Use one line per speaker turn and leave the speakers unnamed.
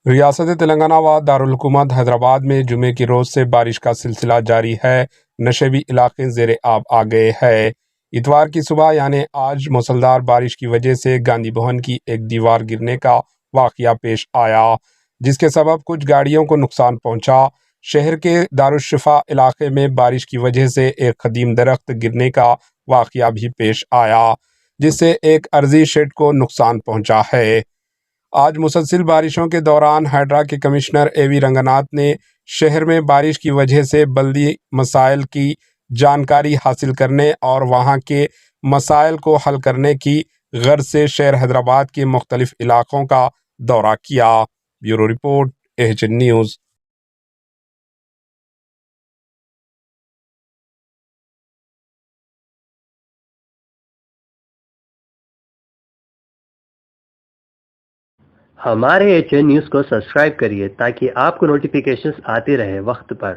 ریاست تلنگانہ و دارالحکومت حیدرآباد میں جمعے کی روز سے بارش کا سلسلہ جاری ہے۔ نشیبی علاقے زیر آب آ گئے ہیں۔ اتوار کی صبح یعنی آج موسلادھار بارش کی وجہ سے گاندھی بھون کی ایک دیوار گرنے کا واقعہ پیش آیا، جس کے سبب کچھ گاڑیوں کو نقصان پہنچا۔ شہر کے دارالشفا علاقے میں بارش کی وجہ سے ایک قدیم درخت گرنے کا واقعہ بھی پیش آیا، جس سے ایک عرضی شیڈ کو نقصان پہنچا ہے۔ آج مسلسل بارشوں کے دوران ہائیڈرا کے کمشنر اے وی رنگناتھ نے شہر میں بارش کی وجہ سے بلدی مسائل کی جانکاری حاصل کرنے اور وہاں کے مسائل کو حل کرنے کی غرض سے شہر حیدرآباد کے مختلف علاقوں کا دورہ کیا۔ Bureau report AHN news.
ہمارے HN نیوز کو سبسکرائب کریے تاکہ آپ کو نوٹیفیکیشنز آتی رہے وقت پر۔